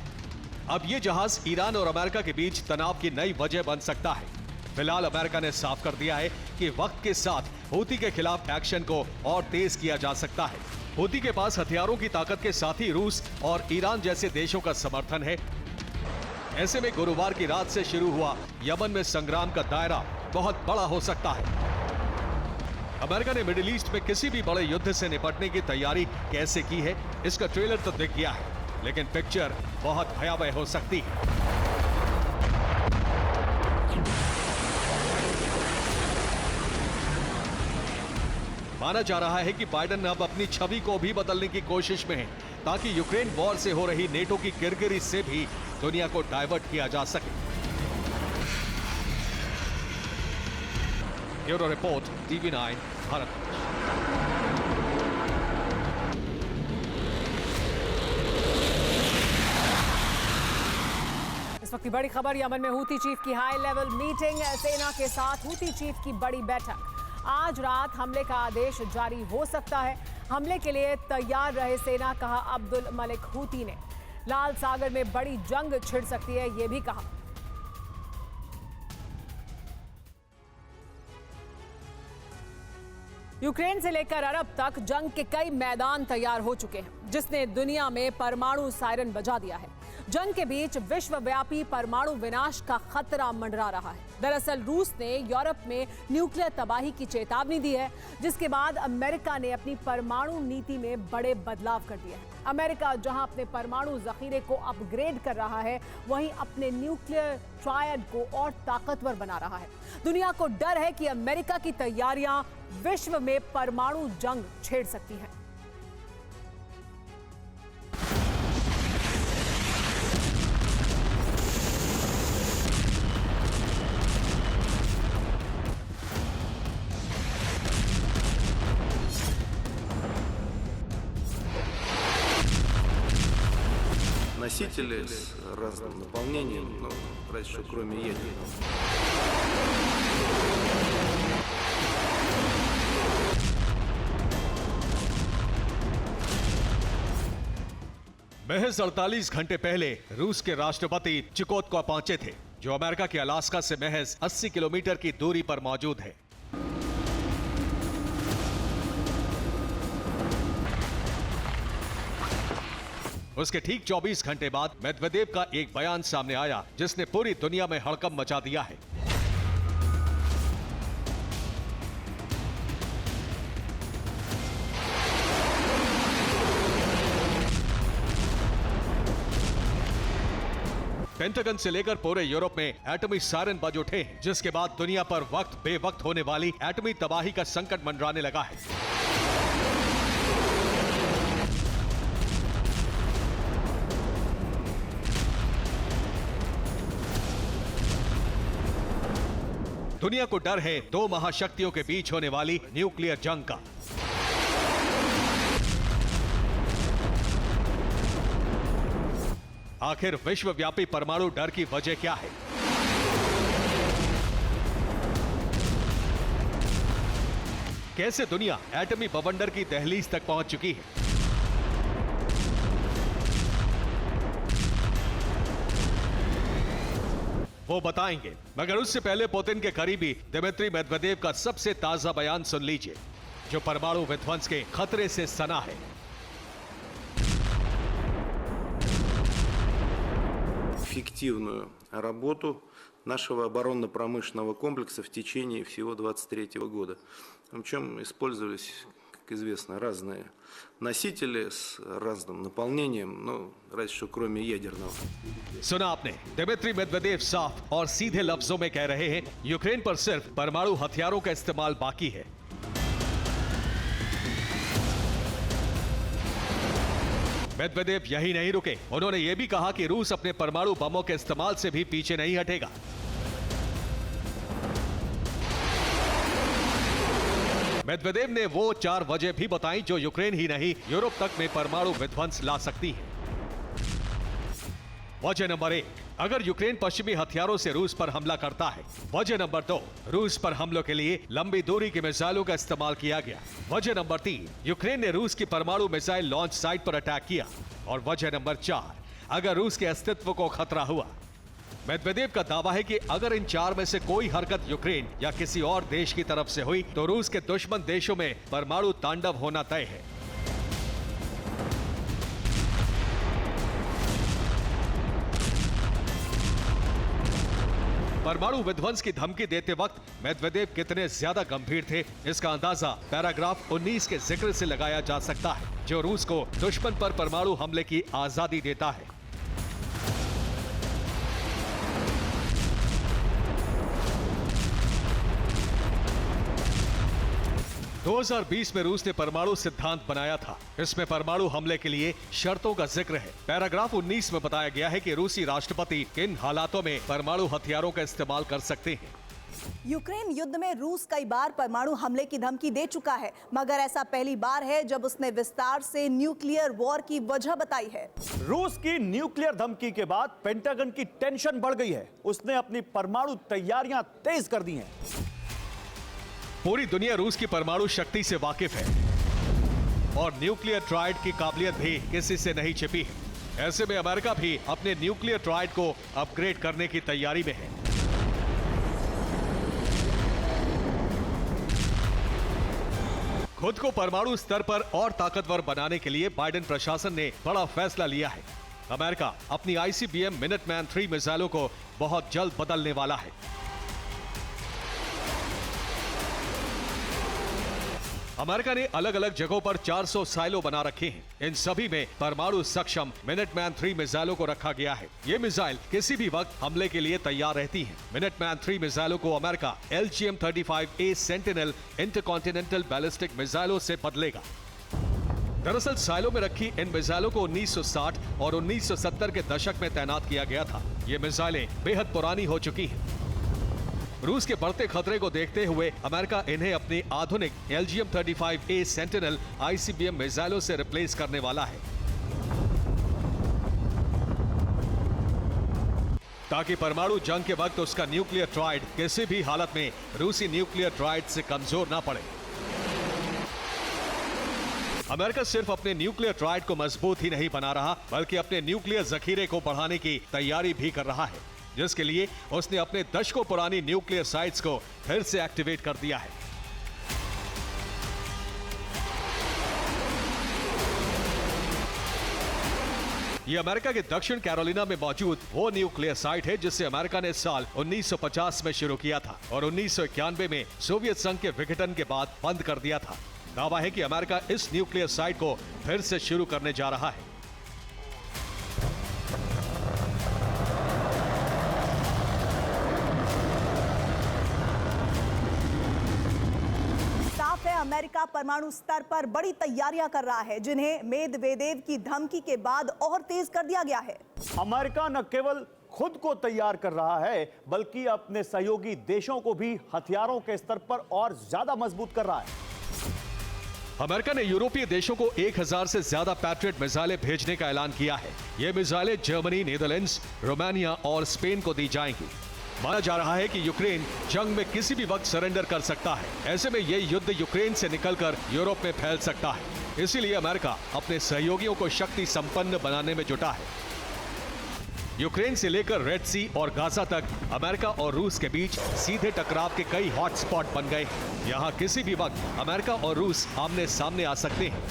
[SPEAKER 4] अब यह जहाज ईरान और अमेरिका के बीच तनाव की नई वजह बन सकता है। फिलहाल अमेरिका ने साफ कर दिया है कि वक्त के साथ हूती के खिलाफ एक्शन को और तेज किया जा सकता है। हूती के पास हथियारों की ताकत के साथ ही रूस और ईरान जैसे देशों का समर्थन है। ऐसे में गुरुवार की रात से शुरू हुआ यमन में संग्राम का दायरा बहुत बड़ा हो सकता है। अमेरिका ने मिडिल ईस्ट में किसी भी बड़े युद्ध से निपटने की तैयारी कैसे की है, इसका ट्रेलर तो दिख गया है, लेकिन पिक्चर बहुत भयावह हो सकती है। माना जा रहा है कि बाइडेन अब अपनी छवि को भी बदलने की कोशिश में है, ताकि यूक्रेन वॉर से हो रही नेटो की किरकिरी से भी दुनिया को डाइवर्ट किया जा सके। Bureau report, TV9 Bharat.
[SPEAKER 1] इस वक्त की बड़ी खबर, यमन में हूती चीफ की हाई लेवल मीटिंग। सेना के साथ हूती चीफ की बड़ी बैठक। आज रात हमले का आदेश जारी हो सकता है। हमले के लिए तैयार रहे सेना, कहा अब्दुल मलिक हूती ने। लाल सागर में बड़ी जंग छिड़ सकती है, यह भी कहा। यूक्रेन से लेकर अरब तक जंग के कई मैदान तैयार हो चुके हैं, जिसने दुनिया में परमाणु सायरन बजा दिया है। जंग के बीच विश्वव्यापी परमाणु विनाश का खतरा मंडरा रहा है। दरअसल रूस ने यूरोप में न्यूक्लियर तबाही की चेतावनी दी है, जिसके बाद अमेरिका ने अपनी परमाणु नीति में बड़े बदलाव कर दिए हैं। अमेरिका जहां अपने परमाणु जखीरे को अपग्रेड कर रहा है, वहीं अपने न्यूक्लियर ट्रायड को और ताकतवर बना रहा है। दुनिया को डर है कि अमेरिका की तैयारियां विश्व में परमाणु जंग छेड़ सकती हैं।
[SPEAKER 7] Носители с разным наполнением, ну, разве что кроме ядерного.
[SPEAKER 4] महज 48 घंटे पहले रूस के राष्ट्रपति चिकोत्का पहुंचे थे, जो अमेरिका के अलास्का से महज 80 किलोमीटर की दूरी पर मौजूद है। उसके ठीक 24 घंटे बाद मेदवेदेव का एक बयान सामने आया, जिसने पूरी दुनिया में हड़कंप मचा दिया है। पेंटागन से लेकर पूरे यूरोप में एटमी सायरन बज उठे हैं, जिसके बाद दुनिया पर वक्त बेवक्त होने वाली एटमी तबाही का संकट मंडराने लगा है। दुनिया को डर है दो महाशक्तियों के बीच होने वाली न्यूक्लियर जंग का। आखिर विश्वव्यापी परमाणु डर की वजह क्या है? कैसे दुनिया एटमी बवंडर की दहलीज तक पहुंच चुकी है? वो बताएंगे, मगर उससे पहले पुतिन के करीबी दिमित्री मेदवेदेव का सबसे ताजा बयान सुन लीजिए, जो परमाणु विध्वंस के खतरे से सना है।
[SPEAKER 7] Эффективную работу нашего оборонно-промышленного комплекса в течение всего 23 года. Причем использовались, как известно, разные носители с разным наполнением, ну, разве что кроме ядерного.
[SPEAKER 4] सुना आपने, दिमित्री मेदवेदेव साफ और सीधे लफ्जों में कह रहे हैं, यूक्रेन पर सिर्फ परमाणु हथियारों का इस्तेमाल बाकी है। मेदवेदेव यही नहीं रुके, उन्होंने यह भी कहा कि रूस अपने परमाणु बमों के इस्तेमाल से भी पीछे नहीं हटेगा। मेदवेदेव ने वो 4 वजह भी बताई जो यूक्रेन ही नहीं यूरोप तक में परमाणु विध्वंस ला सकती है। वजह नंबर 1, अगर यूक्रेन पश्चिमी हथियारों से रूस पर हमला करता है। वजह नंबर 2, रूस पर हमलों के लिए लंबी दूरी की मिसाइलों का इस्तेमाल किया गया। वजह नंबर 3, यूक्रेन ने रूस की परमाणु मिसाइल लॉन्च साइट पर अटैक किया। और वजह नंबर 4, अगर रूस के अस्तित्व को खतरा हुआ। मेदवेदेव का दावा है कि अगर इन 4 में से कोई हरकत यूक्रेन या किसी और देश की तरफ से हुई तो रूस के दुश्मन देशों में परमाणु तांडव होना तय है। परमाणु विध्वंस की धमकी देते वक्त मेदवेदेव कितने ज्यादा गंभीर थे, इसका अंदाजा पैराग्राफ 19 के जिक्र से लगाया जा सकता है, जो रूस को दुश्मन पर परमाणु हमले की आजादी देता है। 2020 में रूस ने परमाणु सिद्धांत बनाया था। इसमें परमाणु हमले के लिए शर्तों का जिक्र है। पैराग्राफ 19 में बताया गया है कि रूसी राष्ट्रपति किन हालातों में परमाणु हथियारों का इस्तेमाल कर सकते हैं।
[SPEAKER 5] यूक्रेन युद्ध में रूस कई बार परमाणु हमले की धमकी दे चुका है, मगर ऐसा पहली बार है जब उसने विस्तार से न्यूक्लियर वॉर की वजह बताई है।
[SPEAKER 6] रूस की न्यूक्लियर धमकी के बाद पेंटागन की टेंशन बढ़ गई है। उसने अपनी परमाणु तैयारियां तेज कर दी हैं।
[SPEAKER 4] पूरी दुनिया रूस की परमाणु शक्ति से वाकिफ है और न्यूक्लियर ट्रायड की काबिलियत भी किसी से नहीं छिपी है। ऐसे में अमेरिका भी अपने न्यूक्लियर ट्रायड को अपग्रेड करने की तैयारी में है। खुद को परमाणु स्तर पर और ताकतवर बनाने के लिए बाइडेन प्रशासन ने बड़ा फैसला लिया है। अमेरिका अपनी ICBM मिनटमैन 3 मिसाइलों को बहुत जल्द बदलने वाला है। अमेरिका ने अलग अलग जगहों पर 400 साइलो बना रखे हैं। इन सभी में परमाणु सक्षम मिनटमैन 3 मिसाइलों को रखा गया है। ये मिसाइल किसी भी वक्त हमले के लिए तैयार रहती हैं। मिनटमैन 3 मिसाइलों को America LGM-35A sentinel intercontinental ballistic मिसाइलों से बदलेगा। दरअसल साइलो में रखी इन मिसाइलों को 1960 और 1970 के दशक में तैनात किया गया था। ये मिसाइलें बेहद पुरानी हो चुकी हैं। रूस के बढ़ते खतरे को देखते हुए अमेरिका इन्हें अपनी आधुनिक LGM-35A सेंटिनल ICBM मिसाइलों से रिप्लेस करने वाला है, ताकि परमाणु जंग के वक्त उसका न्यूक्लियर ट्राइड किसी भी हालत में रूसी न्यूक्लियर ट्राइड से कमजोर ना पड़े। अमेरिका सिर्फ अपने न्यूक्लियर ट्राइड को मजबूत ही नहीं बना रहा, बल्कि अपने न्यूक्लियर जखीरे को बढ़ाने की तैयारी भी कर रहा है, जिसके लिए उसने अपने दशकों पुरानी न्यूक्लियर साइट्स को फिर से एक्टिवेट कर दिया है। ये अमेरिका के दक्षिण कैरोलिना में मौजूद वो न्यूक्लियर साइट है जिसे अमेरिका ने साल 1950 में शुरू किया था और 1991 में सोवियत संघ के विघटन के बाद बंद कर दिया था। दावा है कि अमेरिका इस न्यूक्लियर साइट को फिर से शुरू करने जा रहा है।
[SPEAKER 5] साफ है अमेरिका परमाणु स्तर पर बड़ी तैयारियां कर रहा है, जिन्हें मेदवेदेव की धमकी के बाद और तेज कर दिया गया है।
[SPEAKER 6] अमेरिका न केवल खुद को तैयार कर रहा है, बल्कि अपने सहयोगी देशों को भी हथियारों के स्तर पर और ज्यादा मजबूत कर रहा है।
[SPEAKER 4] अमेरिका ने यूरोपीय देशों को 1000 से ज्यादा पैट्रियट मिसाइलें भेजने का ऐलान किया है। ये मिसाइलें जर्मनी, नीदरलैंड्स, रोमानिया और स्पेन को दी जाएंगी। माना जा रहा है कि यूक्रेन जंग में किसी भी वक्त सरेंडर कर सकता है। ऐसे में ये युद्ध यूक्रेन से निकलकर यूरोप में फैल सकता है। इसीलिए अमेरिका अपने सहयोगियों को शक्ति संपन्न बनाने में जुटा है। यूक्रेन से लेकर रेड सी और गाजा तक अमेरिका और रूस के बीच सीधे टकराव के कई हॉटस्पॉट बन गए हैं। यहाँ किसी भी वक्त अमेरिका और रूस आमने सामने आ सकते हैं।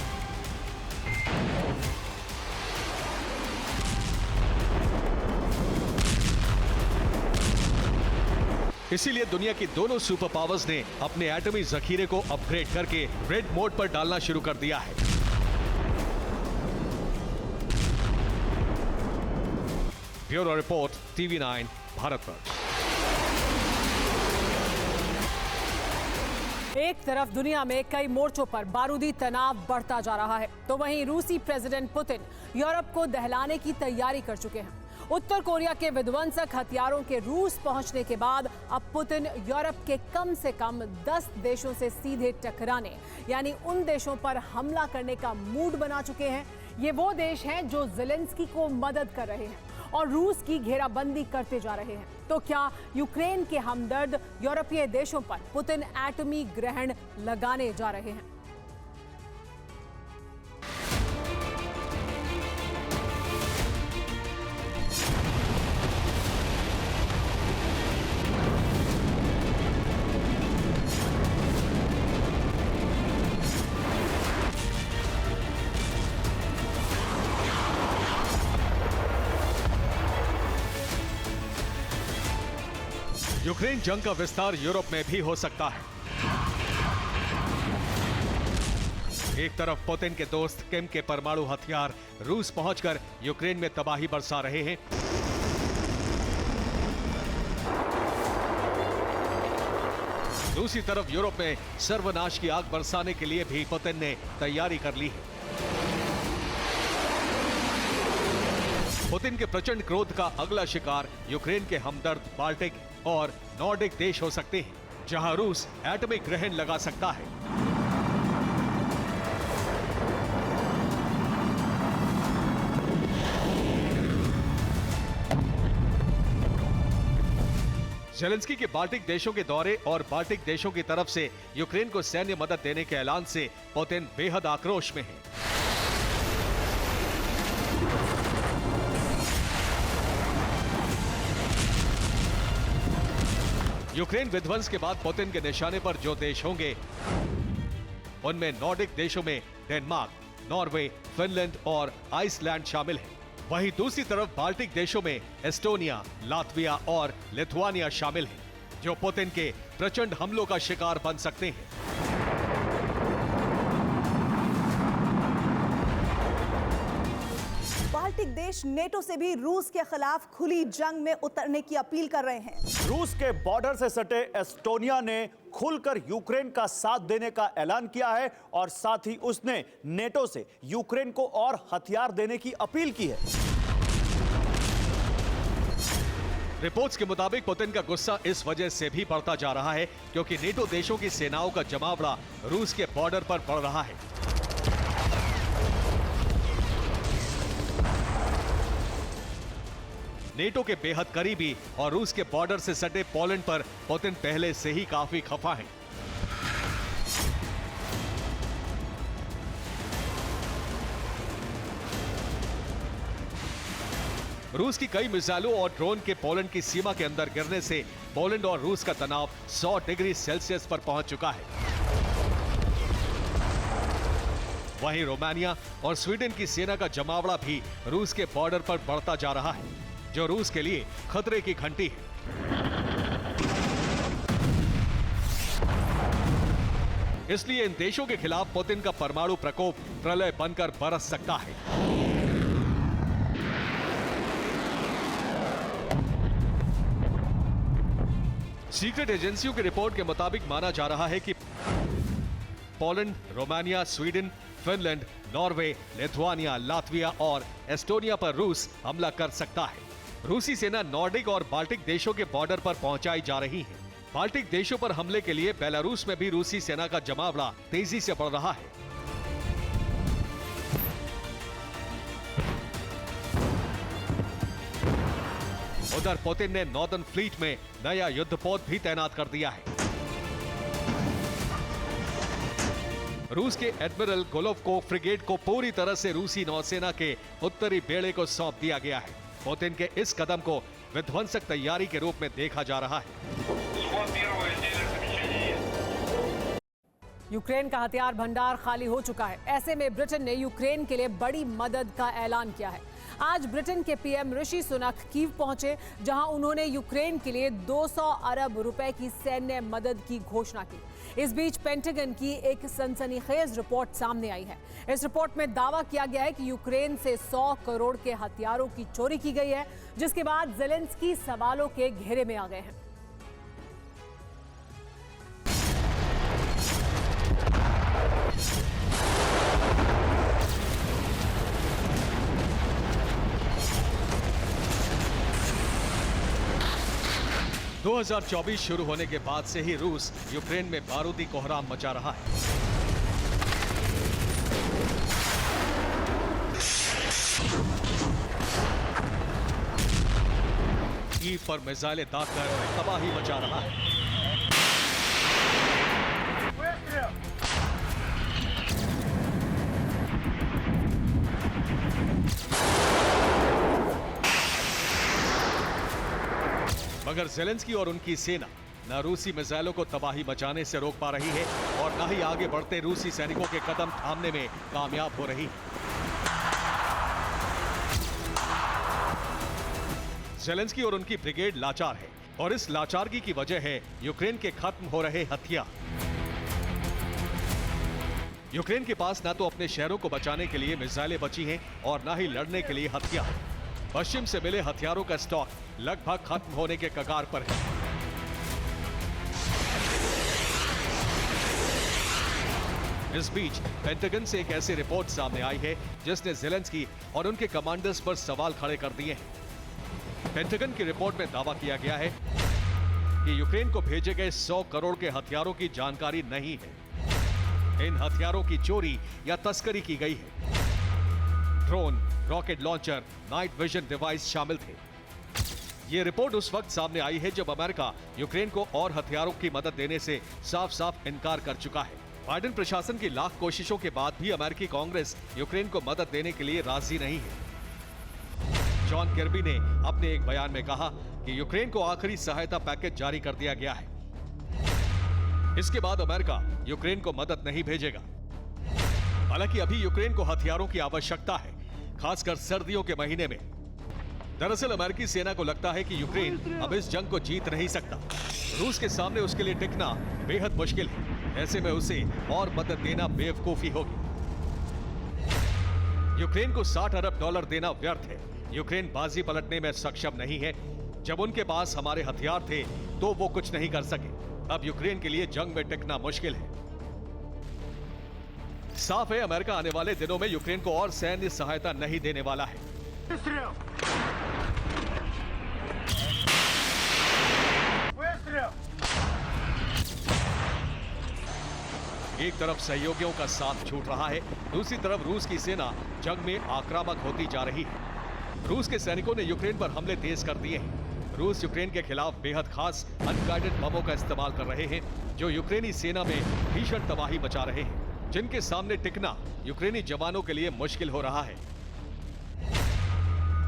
[SPEAKER 4] इसीलिए दुनिया की दोनों सुपर पावर्स ने अपने एटमी जखीरे को अपग्रेड करके रेड मोड पर डालना शुरू कर दिया है। Bureau report, TV9 Bharatvarsh.
[SPEAKER 1] एक तरफ दुनिया में कई मोर्चों पर बारूदी तनाव बढ़ता जा रहा है, तो वहीं रूसी प्रेसिडेंट पुतिन यूरोप को दहलाने की तैयारी कर चुके हैं। उत्तर कोरिया के विध्वंसक हथियारों के रूस पहुंचने के बाद अब पुतिन यूरोप के कम से कम 10 देशों से सीधे टकराने, यानी उन देशों पर हमला करने का मूड बना चुके हैं। ये वो देश हैं जो ज़ेलेंस्की को मदद कर रहे हैं और रूस की घेराबंदी करते जा रहे हैं। तो क्या यूक्रेन के हमदर्द यूरोपीय देशों पर पुतिन एटमी ग्रहण लगाने जा रहे हैं?
[SPEAKER 4] यूक्रेन जंग का विस्तार यूरोप में भी हो सकता है। एक तरफ पुतिन के दोस्त किम के परमाणु हथियार रूस पहुंचकर यूक्रेन में तबाही बरसा रहे हैं। दूसरी तरफ यूरोप में सर्वनाश की आग बरसाने के लिए भी पुतिन ने तैयारी कर ली है। पुतिन के प्रचंड क्रोध का अगला शिकार यूक्रेन के हमदर्द बाल्टिक और नॉर्डिक देश हो सकते हैं, जहां रूस एटमिक ग्रहण लगा सकता है। ज़ेलेंस्की के बाल्टिक देशों के दौरे और बाल्टिक देशों की तरफ से यूक्रेन को सैन्य मदद देने के ऐलान से पुतिन बेहद आक्रोश में है। यूक्रेन विध्वंस के बाद पुतिन के निशाने पर जो देश होंगे उनमें नॉर्डिक देशों में डेनमार्क, नॉर्वे, फिनलैंड और आइसलैंड शामिल हैं। वहीं दूसरी तरफ बाल्टिक देशों में एस्टोनिया, लातविया और लिथुआनिया शामिल हैं, जो पुतिन के प्रचंड हमलों का शिकार बन सकते हैं।
[SPEAKER 5] बाल्टिक देश नेटो से भी रूस के खिलाफ खुली जंग में उतरने की अपील कर रहे हैं।
[SPEAKER 6] रूस के बॉर्डर से सटे एस्टोनिया ने खुलकर यूक्रेन का साथ देने का ऐलान किया है और साथ ही उसने नेटो से यूक्रेन को और हथियार देने की अपील की है।
[SPEAKER 4] रिपोर्ट्स के मुताबिक पुतिन का गुस्सा इस वजह से भी बढ़ता जा रहा है क्योंकि नेटो देशों की सेनाओं का जमावड़ा रूस के बॉर्डर पर पड़ रहा है। नेटो के बेहद करीबी और रूस के बॉर्डर से सटे पोलैंड पर पुतिन पहले से ही काफी खफा हैं। रूस की कई मिसाइलों और ड्रोन के पोलैंड की सीमा के अंदर गिरने से पोलैंड और रूस का तनाव 100 डिग्री सेल्सियस पर पहुंच चुका है। वहीं रोमानिया और स्वीडन की सेना का जमावड़ा भी रूस के बॉर्डर पर बढ़ता जा रहा है, जो रूस के लिए खतरे की घंटी है। इसलिए इन देशों के खिलाफ पुतिन का परमाणु प्रकोप प्रलय बनकर बरस सकता है। सीक्रेट एजेंसियों की रिपोर्ट के मुताबिक माना जा रहा है कि Poland, Romania, Sweden, Finland, Norway, Lithuania, Latvia और एस्टोनिया पर रूस हमला कर सकता है। रूसी सेना नॉर्डिक और बाल्टिक देशों के बॉर्डर पर पहुंचाई जा रही है। बाल्टिक देशों पर हमले के लिए बेलारूस में भी रूसी सेना का जमावड़ा तेजी से बढ़ रहा है। उधर पुतिन ने नॉर्दर्न फ्लीट में नया युद्धपोत भी तैनात कर दिया है। रूस के एडमिरल गोलोवको फ्रिगेट को पूरी तरह से रूसी नौसेना के उत्तरी बेड़े को सौंप दिया गया है। पुतिन के इस कदम को विध्वंसक तैयारी के रूप में देखा जा रहा है।
[SPEAKER 1] यूक्रेन का हथियार भंडार खाली हो चुका है। ऐसे में ब्रिटेन ने यूक्रेन के लिए बड़ी मदद का ऐलान किया है। आज ब्रिटेन के पीएम ऋषि सुनक कीव पहुंचे, जहां उन्होंने यूक्रेन के लिए 200 अरब रुपए की सैन्य मदद की घोषणा की। इस बीच पेंटागन की एक सनसनीखेज रिपोर्ट सामने आई है। इस रिपोर्ट में दावा किया गया है कि यूक्रेन से 100 करोड़ के हथियारों की चोरी की गई है, जिसके बाद ज़ेलेंस्की सवालों के घेरे में आ गए हैं।
[SPEAKER 4] दो 2024 शुरू होने के बाद से ही रूस यूक्रेन में बारूदी कोहराम मचा रहा है। कीव पर मिसाइलें दागकर तबाही मचा रहा है। मगर ज़ेलेंस्की और उनकी सेना न रूसी मिसाइलों को तबाही मचाने से रोक पा रही है और न ही आगे बढ़ते रूसी सैनिकों के कदम थामने में कामयाब हो रही है। ज़ेलेंस्की और उनकी ब्रिगेड लाचार है और इस लाचारगी की वजह है यूक्रेन के खत्म हो रहे हथियार। यूक्रेन के पास न तो अपने शहरों को बचाने के लिए मिसाइलें बची हैं और न ही लड़ने के लिए हथियार। पश्चिम से मिले हथियारों का स्टॉक लगभग खत्म होने के कगार पर है। इस बीच पेंटागन से एक ऐसी रिपोर्ट सामने आई है जिसने ज़ेलेंस्की और उनके कमांडर्स पर सवाल खड़े कर दिए हैं। पेंटागन की रिपोर्ट में दावा किया गया है कि यूक्रेन को भेजे गए 100 करोड़ के हथियारों की जानकारी नहीं है। इन हथियारों की चोरी या तस्करी की गई है। Drone, rocket launcher, night vision device शामिल थे। ये रिपोर्ट उस वक्त सामने आई है जब अमेरिका यूक्रेन को और हथियारों की मदद देने से साफ साफ इनकार कर चुका है। बाइडेन प्रशासन की लाख कोशिशों के बाद भी अमेरिकी कांग्रेस यूक्रेन को मदद देने के लिए राजी नहीं है। जॉन किर्बी ने अपने एक बयान में कहा कि यूक्रेन को आखिरी सहायता पैकेज जारी कर दिया गया है। इसके बाद अमेरिका यूक्रेन को मदद नहीं भेजेगा। हालांकि अभी यूक्रेन को हथियारों की आवश्यकता है, खासकर सर्दियों के महीने में। दरअसल अमेरिकी सेना को लगता है कि यूक्रेन अब इस जंग को जीत नहीं सकता। रूस के सामने उसके लिए टिकना बेहद मुश्किल है। ऐसे में उसे और मदद देना बेवकूफी होगी। यूक्रेन को $60 अरब देना व्यर्थ है। यूक्रेन बाजी पलटने में सक्षम नहीं है। जब उनके पास हमारे हथियार थे तो वो कुछ नहीं कर सके। अब यूक्रेन के लिए जंग में टिकना मुश्किल है। साफ है, अमेरिका आने वाले दिनों में यूक्रेन को और सैन्य सहायता नहीं देने वाला है। एक तरफ सहयोगियों का साथ छूट रहा है, दूसरी तरफ रूस की सेना जंग में आक्रामक होती जा रही है। रूस के सैनिकों ने यूक्रेन पर हमले तेज कर दिए हैं। रूस यूक्रेन के खिलाफ बेहद खास अनगाइडेड बमों का इस्तेमाल कर रहे हैं, जो यूक्रेनी सेना में भीषण तबाही मचा रहे हैं, जिनके सामने टिकना यूक्रेनी जवानों के लिए मुश्किल हो रहा है।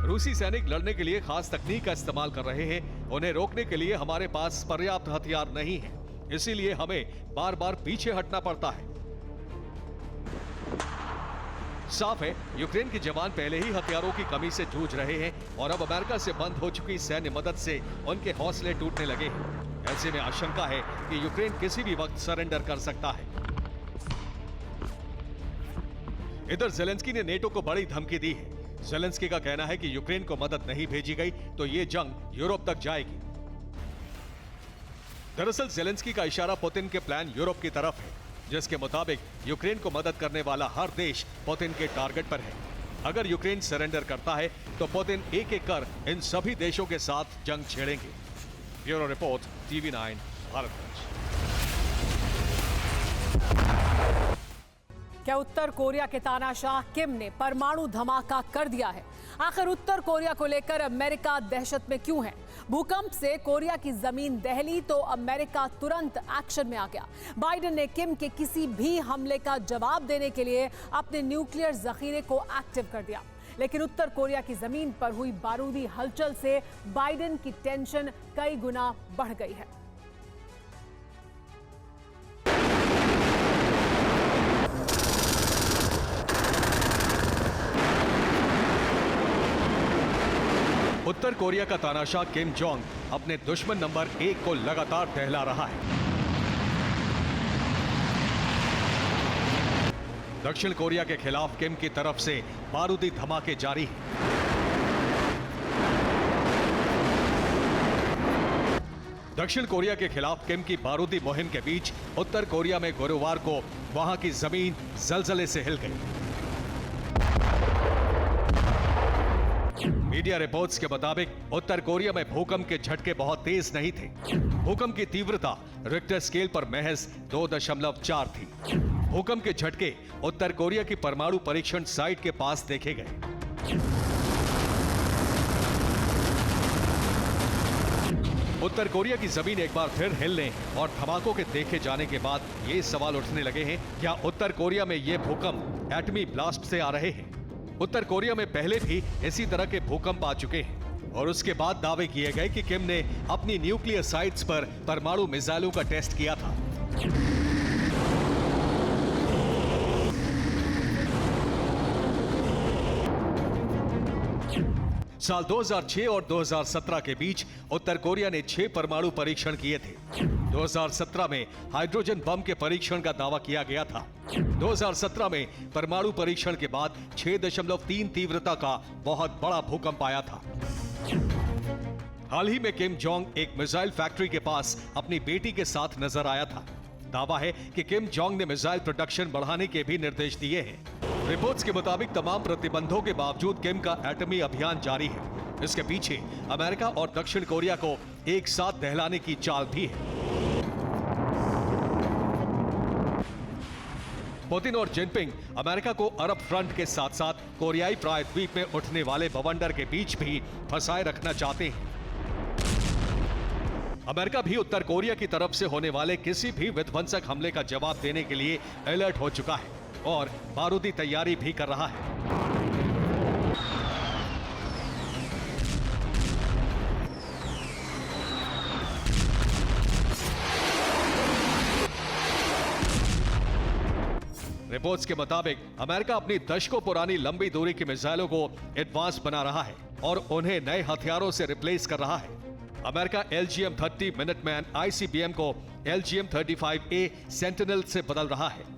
[SPEAKER 4] रूसी सैनिक लड़ने के लिए खास तकनीक का इस्तेमाल कर रहे हैं। उन्हें रोकने के लिए हमारे पास पर्याप्त हथियार नहीं है, इसीलिए हमें बार बार पीछे हटना पड़ता है। साफ है, यूक्रेन के जवान पहले ही हथियारों की कमी से जूझ रहे हैं और अब अमेरिका से बंद हो चुकी सैन्य मदद से उनके हौसले टूटने लगे हैं। ऐसे में आशंका है कि यूक्रेन किसी भी वक्त सरेंडर कर सकता है। इधर जेलेंस्की ने नेटो को बड़ी धमकी दी है। जेलेंस्की का कहना है कि यूक्रेन को मदद नहीं भेजी गई तो ये जंग यूरोप तक जाएगी। दरअसल जेलेंस्की का इशारा पुतिन के प्लान यूरोप की तरफ है, जिसके मुताबिक यूक्रेन को मदद करने वाला हर देश पुतिन के टारगेट पर है। अगर यूक्रेन सरेंडर करता है तो पुतिन एक एक कर इन सभी देशों के साथ जंग छेड़ेंगे। Bureau report, TV9 Bharat.
[SPEAKER 1] क्या उत्तर कोरिया के तानाशाह किम ने परमाणु धमाका कर दिया है? आखिर उत्तर कोरिया को लेकर अमेरिका दहशत में क्यों है? भूकंप से कोरिया की जमीन दहली तो अमेरिका तुरंत एक्शन में आ गया। बाइडेन ने किम के किसी भी हमले का जवाब देने के लिए अपने न्यूक्लियर जखीरे को एक्टिव कर दिया। लेकिन उत्तर कोरिया की जमीन पर हुई बारूदी हलचल से बाइडेन की टेंशन कई गुना बढ़ गई है।
[SPEAKER 4] उत्तर कोरिया का तानाशाह किम जोंग अपने दुश्मन नंबर 1 को लगातार दहला रहा है। दक्षिण कोरिया के खिलाफ किम की तरफ से बारूदी धमाके जारी हैं। दक्षिण कोरिया के खिलाफ किम की बारूदी मुहिम के बीच उत्तर कोरिया में गुरुवार को वहां की जमीन जलजले से हिल गई। मीडिया रिपोर्ट्स के मुताबिक उत्तर कोरिया में भूकंप के झटके बहुत तेज नहीं थे। भूकंप की तीव्रता रिक्टर स्केल पर महज 2.4 थी। भूकंप के झटके उत्तर कोरिया की परमाणु परीक्षण साइट के पास देखे गए। उत्तर कोरिया की जमीन एक बार फिर हिलने और धमाकों के देखे जाने के बाद ये सवाल उठने लगे हैं, क्या उत्तर कोरिया में ये भूकंप एटमी ब्लास्ट से आ रहे हैं? उत्तर कोरिया में पहले भी इसी तरह के भूकंप आ चुके हैं और उसके बाद दावे किए गए कि किम ने अपनी न्यूक्लियर साइट्स पर परमाणु मिसाइलों का टेस्ट किया था। साल 2006 और 2017 के बीच उत्तर कोरिया ने 6 परमाणु परीक्षण किए थे। 2017 में हाइड्रोजन बम के परीक्षण का दावा किया गया था। 2017 में परमाणु परीक्षण के बाद 6.3 तीव्रता का बहुत बड़ा भूकंप आया था। हाल ही में किम जोंग एक मिसाइल फैक्ट्री के पास अपनी बेटी के साथ नजर आया था। दावा है कि किम जोंग ने मिसाइल प्रोडक्शन बढ़ाने के भी निर्देश दिए हैं। रिपोर्ट्स के मुताबिक तमाम प्रतिबंधों के बावजूद किम का एटमी अभियान जारी है। इसके पीछे अमेरिका और दक्षिण कोरिया को एक साथ दहलाने की चाल भी है। पुतिन और जिनपिंग अमेरिका को अरब फ्रंट के साथ साथ कोरियाई प्रायद्वीप में उठने वाले बवंडर के बीच भी फंसाए रखना चाहते हैं। अमेरिका भी उत्तर कोरिया की तरफ से होने वाले किसी भी विध्वंसक हमले का जवाब देने के लिए अलर्ट हो चुका है और बारूदी तैयारी भी कर रहा है। रिपोर्ट्स के मुताबिक अमेरिका अपनी दशकों पुरानी लंबी दूरी की मिसाइलों को एडवांस बना रहा है और उन्हें नए हथियारों से रिप्लेस कर रहा है। अमेरिका LGM-30 मिनटमैन ICBM को LGM-35A सेंटिनल से बदल रहा है।